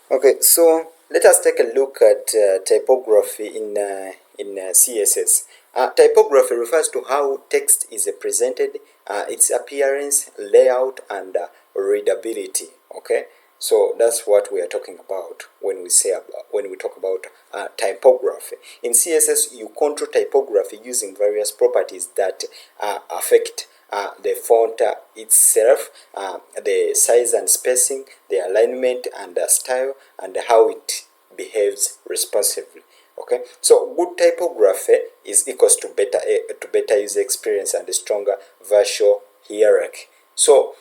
Okay, so let us take a look at typography in CSS. Typography refers to how text is presented, its appearance, layout, and readability. Okay, so that's what we are talking about when we talk about typography. In CSS, you control typography using various properties that affect the font itself, the size and spacing, the alignment and the style, and how it behaves responsively. Okay, so good typography is equals to better user experience and a stronger visual hierarchy. So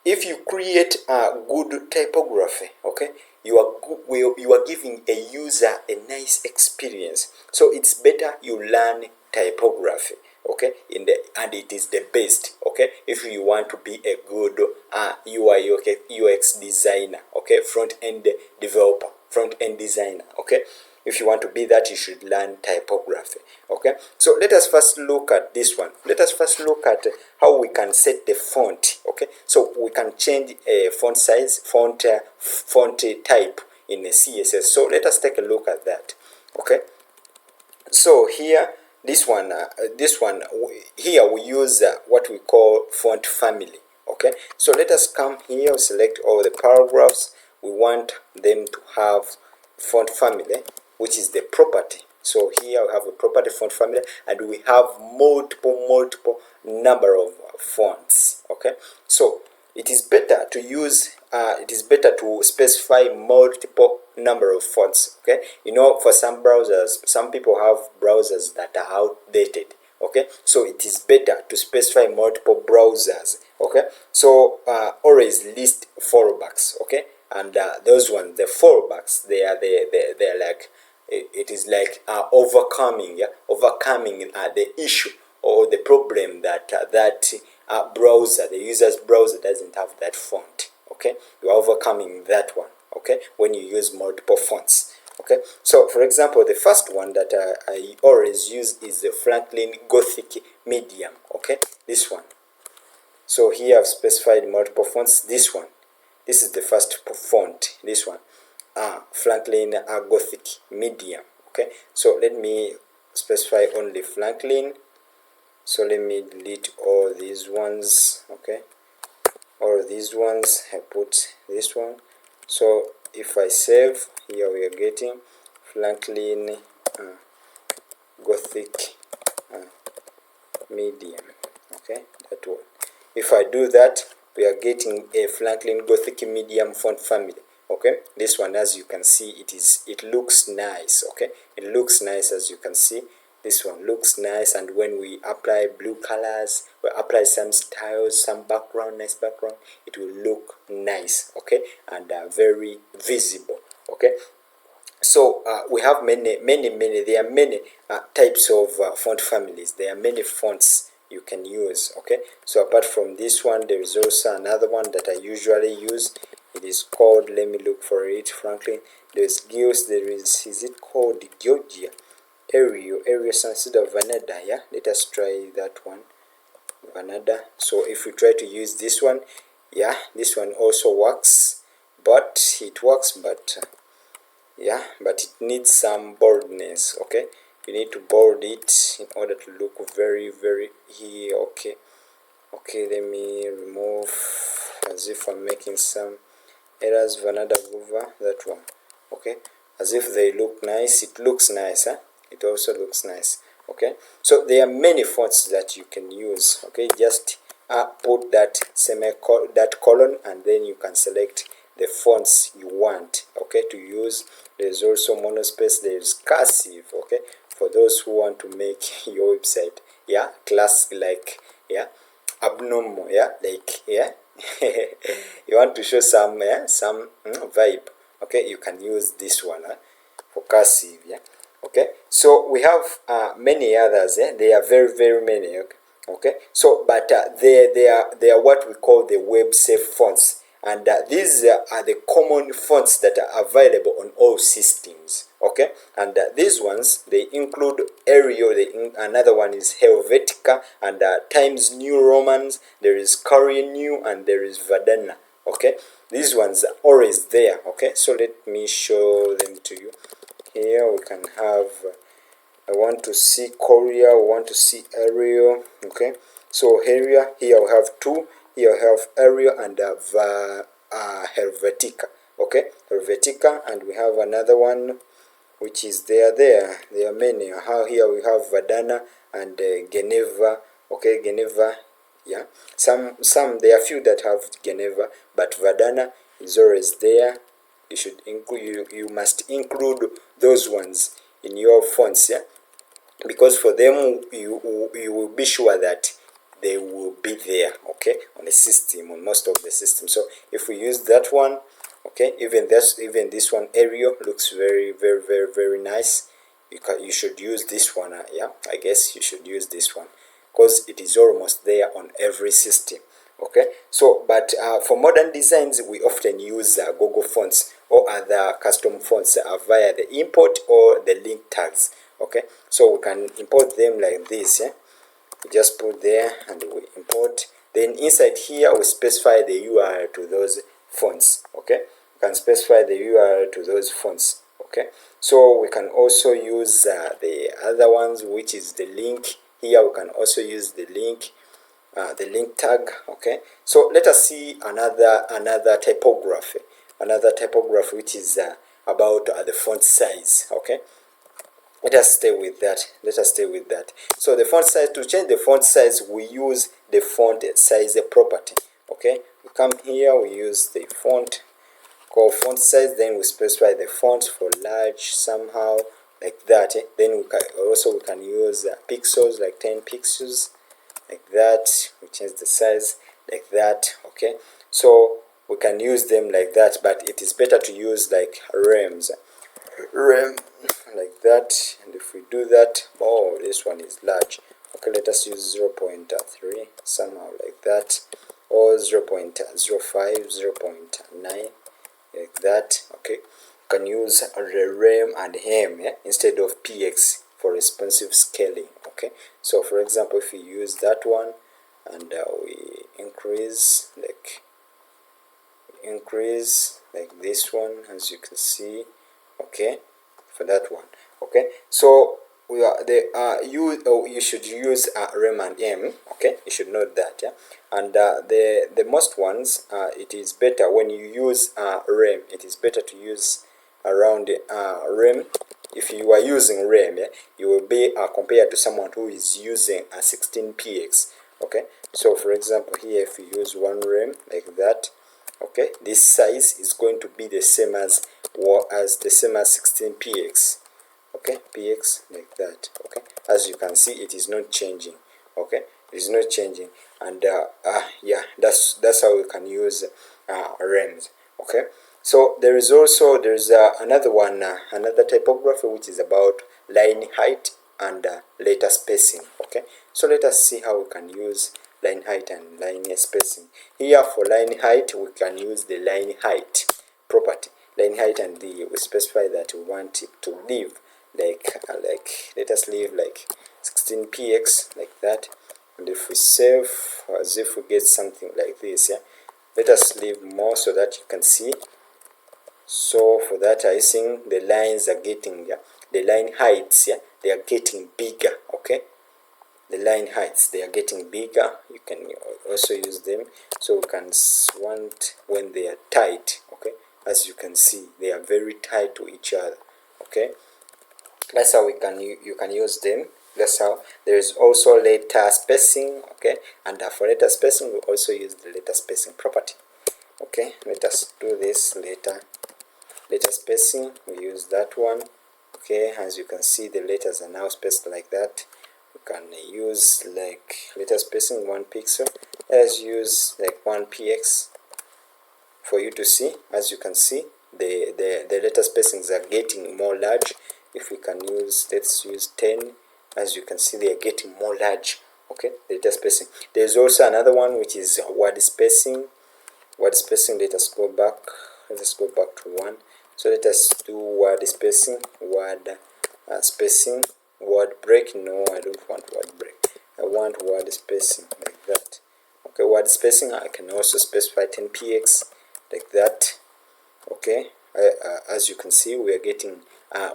if you create a good typography, okay, you are giving a user a nice experience. So it's better you learn typography, okay, and it is the best, okay, if you want to be a good UI UX designer, okay, front end developer, front end designer, okay. If you want to be that, you should learn typography. Okay, so let us first look at this one. Let us first look at how we can set the font. Okay, so we can change a font size, font type in a CSS. So let us take a look at that. Okay, so here here we use what we call font family. Okay, so let us come here, select all the paragraphs. We want them to have font family, which is the property. So here we have a property font family, and we have multiple number of fonts. Okay, so it is better to use it is better to specify multiple number of fonts. Okay, you know, for some browsers, some people have browsers that are outdated. Okay, so it is better to specify multiple browsers. Okay, so always list fallbacks. Okay, and those ones, the fallbacks, they are they're like, it is like overcoming the issue or the problem that browser, the user's browser doesn't have that font. Okay, you are overcoming that one. Okay, when you use multiple fonts. Okay, so for example, the first one that I always use is the Franklin Gothic medium. Okay, this one. So here I've specified multiple fonts. This one, this is the first font. This one, Franklin Gothic medium. Okay, so let me specify only Franklin. So let me delete all these ones. Okay, all these ones, I put this one. So if I save, here we are getting Franklin Gothic medium. Okay, that one. If I do that, we are getting a Franklin Gothic medium font family. Okay, this one, as you can see, it looks nice. Okay, it looks nice, as you can see. This one looks nice, and when we apply blue colors, we apply some styles, some background, nice background, it will look nice. Okay, and very visible. Okay, so we have many. There are many types of font families. There are many fonts you can use. Okay, so apart from this one, there is also another one that I usually use. It is called, let me look for it, Franklin. There's Gios, there is it called Georgia? Arial instead of Vanada. Yeah, let us try that one, Vanada. So if we try to use this one, yeah, this one also works, but yeah, but it needs some boldness. Okay, you need to bold it in order to look very here. Okay, let me remove, as if I'm making some errors. Vanada Vuva, that one. Okay, as if they look nice. It looks nice, huh? It also looks nice. Okay, so there are many fonts that you can use. Okay, just put that colon, and then you can select the fonts you want, okay, to use. There's also monospace, there's cursive. Okay, for those who want to make your website, yeah, classic, like, yeah, abnormal, yeah, like, yeah, you want to show some vibe. Okay, you can use this one for cursive. Yeah, okay, so we have many others. Yeah, they are very many. Okay, so but they are what we call the web safe fonts, and these are the common fonts that are available on all systems. Okay, and these ones, they include Arial, another one is Helvetica, and Times New Romans, there is Korean New, and there is Verdana. Okay, these ones are always there. Okay, so let me show them to you. Here we can have I want to see Korea, we want to see Arial. Okay, so area here we have two, here we have Arial and Helvetica. Okay, Helvetica, and we have another one which is there are many. How here we have Vadana and Geneva. Okay, Geneva, yeah, some there are few that have Geneva, but Vadana is always there. You should include, you must include those ones in your fonts, yeah, because for them you will be sure that they will be there, okay, on the system, on most of the system. So if we use that one, okay, even this one, Arial, looks very nice. You should use this one, yeah, I guess you should use this one because it is almost there on every system. Okay, so but for modern designs we often use Google fonts or other custom fonts via the import or the link tags. Okay, so we can import them like this, yeah? We just put there and we import. Then inside here we specify the URL to those fonts. Okay, we can specify the URL to those fonts. Okay, so we can also use the other ones, which is the link. Here we can also use the link tag. Okay, so let us see another typography which is about the font size. Okay, let us stay with that. So the font size, to change the font size, we use the font size property. Okay, we come here, we use the font called font size, then we specify the font for large somehow like that. Then we can use pixels, like 10 pixels like that. We change the size like that. Okay, so we can use them like that, but it is better to use like rem like that. And if we do that, oh, this one is large. Okay, let us use 0.3 somehow like that, or 0.05, 0.9 like that. Okay, you can use rem and hem, yeah, instead of px for responsive scaling. Okay, so for example, if we use that one and we increase like this one, as you can see. Okay, for that one. Okay, so we are you should use rem and m. Okay, you should note that, yeah. And the most ones, it is better when you use rem, it is better to use around rem. If you are using rem, yeah, you will be compared to someone who is using a 16px. Okay, so for example here, if you use 1 rem like that, okay, this size is going to be the same as 16px. Okay, px like that. Okay, as you can see, it is not changing. Okay, it is not changing. And yeah, that's how we can use rems. Okay, so there's another one, another typography, which is about line height and letter spacing. Okay, so let us see how we can use line height and line spacing. Here for line height, we can use the line height property, line height, and we specify that we want it to leave like let us leave like 16px like that. And if we save, as if we get something like this, yeah, let us leave more so that you can see. So for that, I think the lines are getting, yeah, the line heights, yeah, they are getting bigger. Okay, the line heights, they are getting bigger. You can also use them, so we can want when they are tight. Okay, as you can see, they are very tight to each other. Okay, that's how you can use them. That's how. There is also letter spacing. Okay, and for letter spacing, we also use the letter spacing property. Okay, let us do this letter spacing. We use that one. Okay, as you can see, the letters are now spaced like that. We can use like letter spacing 1 pixel. Let's use like 1px for you to see. As you can see, the letter spacings are getting more large. If we can use, let's use 10. As you can see, they are getting more large. Okay, the letter spacing. There's also another one which is word spacing. Word spacing, let us go back to 1. So let us do word spacing, spacing, word break. No, I don't want word break. I want word spacing like that. Okay, word spacing, I can also specify 10px like that. Okay, as you can see, we are getting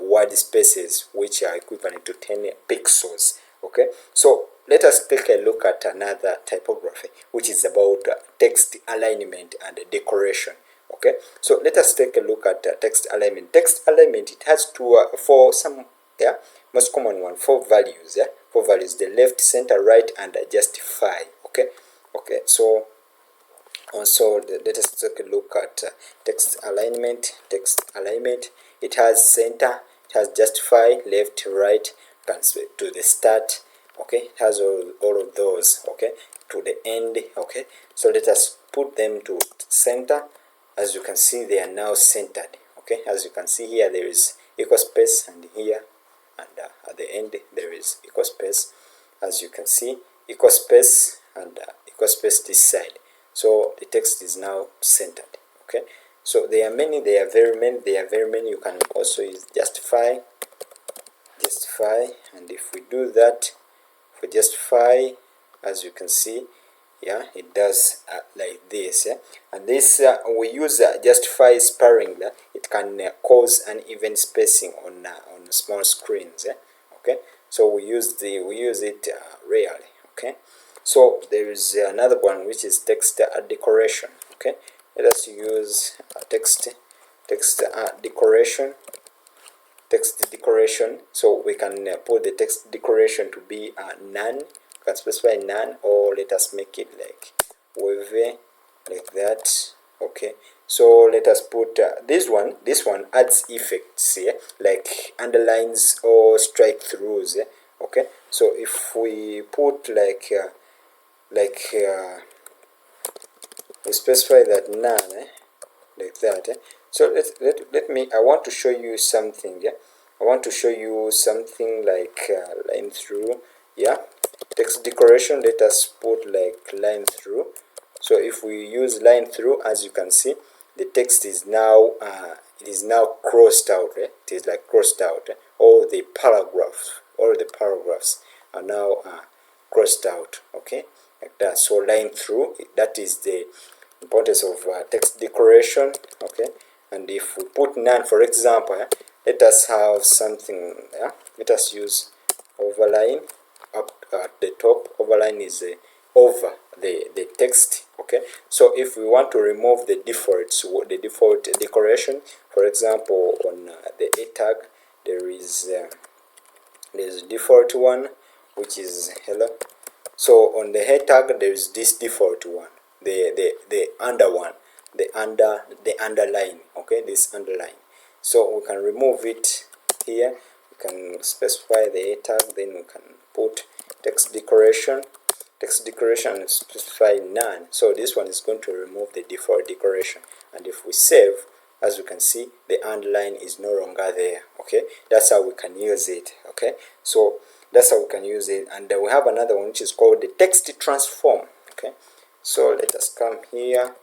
word spaces which are equivalent to 10 pixels. Okay, so let us take a look at another typography which is about text alignment and decoration. Okay, so let us take a look at text alignment. Text alignment, it has four most common one, four values. Four values: the left, center, right, and justify. Okay, so also let us take a look at text alignment. It has center, it has justify, left, right, to the start. Okay, it has all of those. Okay, to the end. Okay, so let us put them to center. As you can see, they are now centered. Okay, as you can see here, there is equal space, and here and at the end there is equal space. As you can see, equal space and equal space this side. So the text is now centered. Okay, so there are many, there are very many. You can also use justify, and if we do that for justify, as you can see, yeah, it does like this. And this we use justify sparingly. It can cause uneven spacing on small screens. Okay, so we use it rarely. Okay, so there is another one which is text decoration. Okay, let us use text decoration. So we can put the text decoration to be none. We can specify none, or let us make it like wavy, like that. Okay, so let us put this one adds effects here, like underlines or strike throughs. Okay, so if we put like we specify that none, like that. So let me, I want to show you something. I want to show you something like line through. Text decoration, let us put like line through. So if we use line through, as you can see, the text is now crossed out. It is like crossed out. All the paragraphs are now crossed out. Okay, like that. So line through, that is the importance of text decoration. Okay, and if we put none, for example, let us have something. Let us use overline up at the top. Overline is over the text. Okay, so if we want to remove the default decoration, for example, on the a tag, there's a default one which is hello. So on the head tag there is this default one, the under one, the underline. Okay, this underline. So we can remove it here. We can specify the a tag, then we can put text decoration and specify none. So this one is going to remove the default decoration, and if we save, as you can see, the underline is no longer there. Okay, that's how we can use it. Okay, so that's how we can use it. And we have another one which is called the text transform. Okay, so let us come here.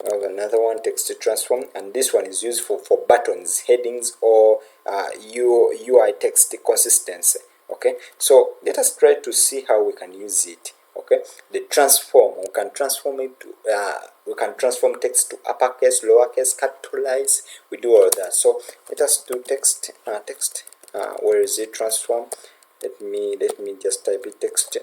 We have another one, text transform, and this one is used for buttons, headings, or UI text consistency. Okay, so let us try to see how we can use it. Okay, the transform, we can transform it to we can transform text to uppercase, lowercase, capitalize. We do all that. So let us do text where is it? Transform. Let me just type it, text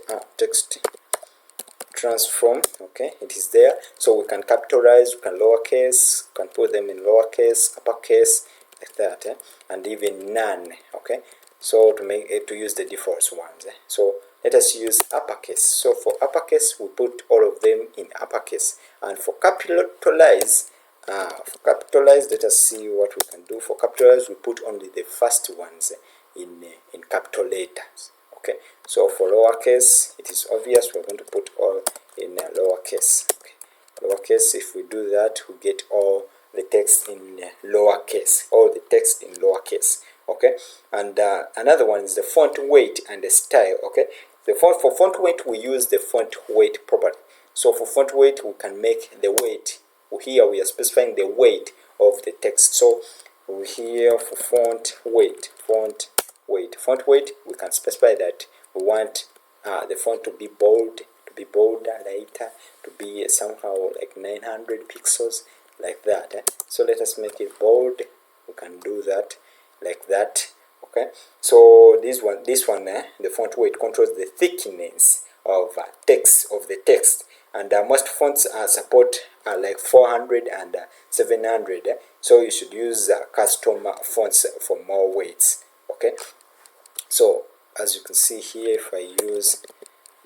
transform. Okay, it is there. So we can capitalize, we can lowercase, we can put them in lowercase, uppercase, like that, and even none. Okay, so to make it, to use the default ones. So let us use uppercase. So for uppercase, we put all of them in uppercase, and for capitalize, let us see what we can do. For capitalize, we put only the first ones in capital letters. Okay, so for lowercase, it is obvious we're going to put all in lowercase. Okay, lowercase. If we do that, we get all the text in lowercase. Okay, and another one is the font weight and the style. Okay, for font weight, we use the font weight property. So for font weight, we can make the weight. Here we are specifying the weight of the text. So here for font weight, we can specify that we want the font to be bold, lighter, to be somehow like 900 pixels, like that. So let us make it bold. We can do that like that. Okay, so this one, the font weight controls the thickness of text of the text, and most fonts support like 400 and 700. So you should use custom fonts for more weights. Okay, so as you can see here, if I use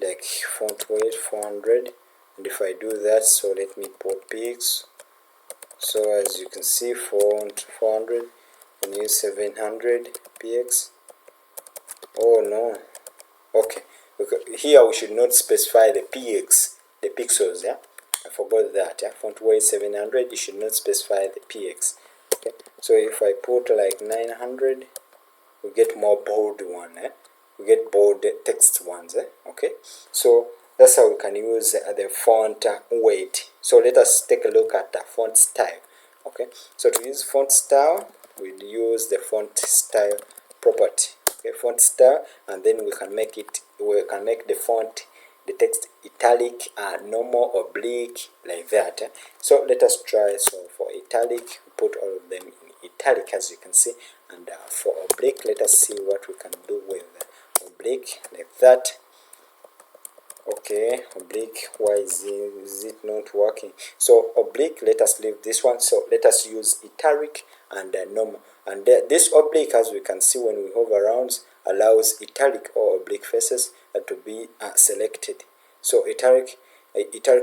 like font weight 400, and if I do that, so let me put pics. So as you can see, font 400 and use 700 px. Oh no, okay, here we should not specify the px, the pixels. Yeah, I forgot that. Yeah, font weight 700, you should not specify the px. Okay, so if I put like 900, we get more bold one. We get bold text ones. Okay, so that's how we can use the font weight. So let us take a look at the font style. Okay, so to use font style, we'll use the font style property. Okay, font style, and then we can make the font, the text italic, normal, oblique, like that. So let us try. So for italic, we put all of them in italic, as you can see, and for oblique, let us see what we can do with oblique, like that. Okay, oblique, why is it not working? So oblique, let us leave this one. So let us use italic and normal, and this oblique, as we can see when we hover around, allows italic or oblique faces to be selected. So italic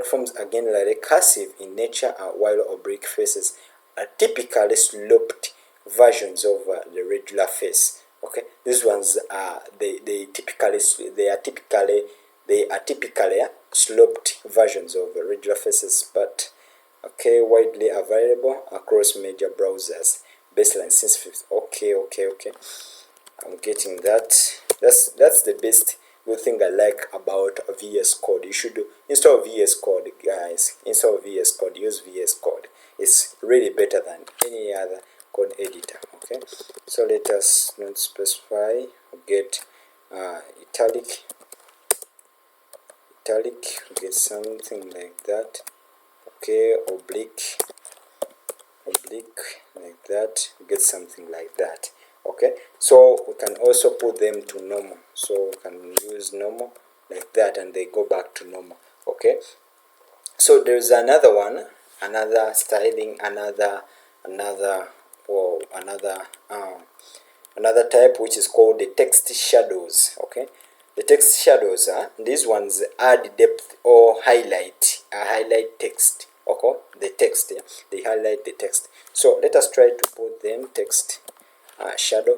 forms again like a cursive in nature, while oblique faces are typically sloped versions of the regular face. Okay, these ones are they are typically sloped versions of the regular faces, but okay, widely available across major browsers. Baseline since 5th. Okay, I'm getting that. That's the best good thing I like about VS Code. You should install VS Code, guys. Install VS Code. Use VS Code. It's really better than any other code editor. Okay, so let us not specify. Get italic, get something like that. Okay, oblique, like that. Get something like that. Okay, so we can also put them to normal. So we can use normal like that, and they go back to normal. Okay, so there's another one, another styling, another type, which is called the text shadows. Okay, the text shadows are these ones add depth or highlight text. Okay, the text, yeah, they highlight the text. So let us try to put them text shadow.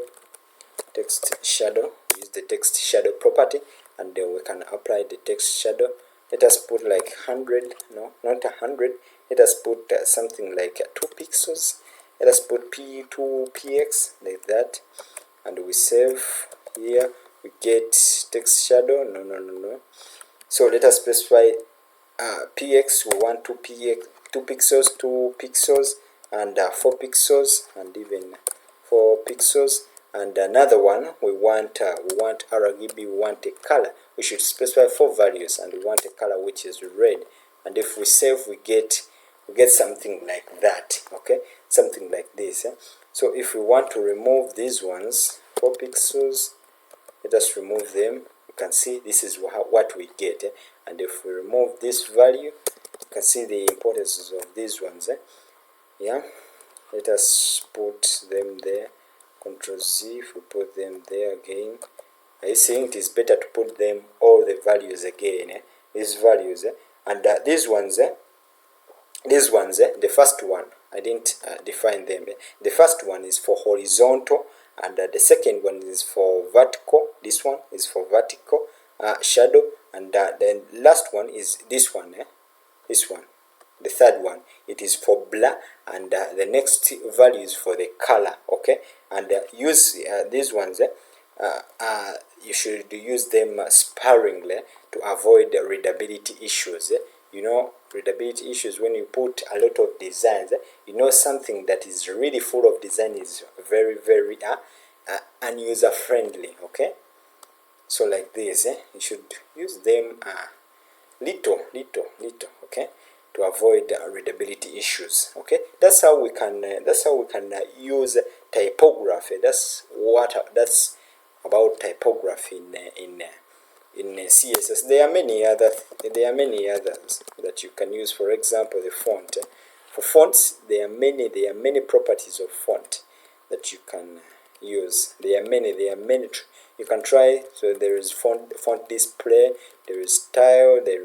Use the text shadow property, and then we can apply the text shadow. Let us put like 100, no, not 100. Let us put something like 2 pixels. Let us put p2px, like that, and we save. Here we get text shadow. No. So let us specify px. We want 2 pixels, and 4 pixels, and even 4 pixels. And another one, we want RGB. We want a color. We should specify 4 values, and we want a color which is red. And if we save, we get something like that. Okay, something like this. So if we want to remove these ones, 4 pixels, let us remove them. You can see this is what we get. And if we remove this value, you can see the importance of these ones. Yeah, let us put them there. Control Z, if we put them there again. I think it is better to put them all the values again. These values, and these ones, the first one, I didn't define them. The first one is for horizontal, and the second one is for vertical. This one is for vertical shadow, and the last one is this one. This one, the third one, it is for blur, and the next value is for the color. Okay, and use these ones. You should use them sparingly to avoid readability issues. You know, readability issues when you put a lot of designs. You know, something that is really full of design is very unuser friendly. Okay, so like this, you should use them little. Okay, to avoid readability issues. Okay, that's how we can use typography. That's about typography in CSS. There are many others that you can use. For example, the font. For fonts, there are many properties of font that you can use. There are many. You can try. So there is font display, there is style, there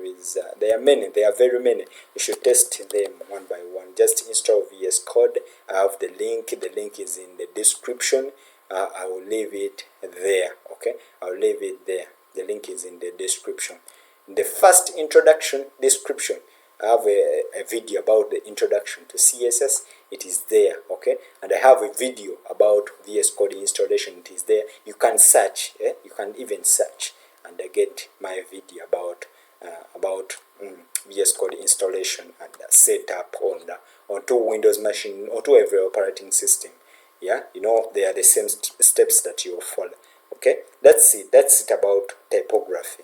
are many. There are very many. You should test them one by one. Just install VS Code. I have the link. The link is in the description. I will leave it there. Okay, I'll leave it there. The link is in the description. In the first introduction description, I have a video about the introduction to CSS. It is there. Okay, and I have a video about VS Code installation. It is there. You can search. You can even search and get my video about VS Code installation and setup onto Windows machine, onto every operating system. Yeah, you know, they are the same steps that you follow. Okay, that's it about typography.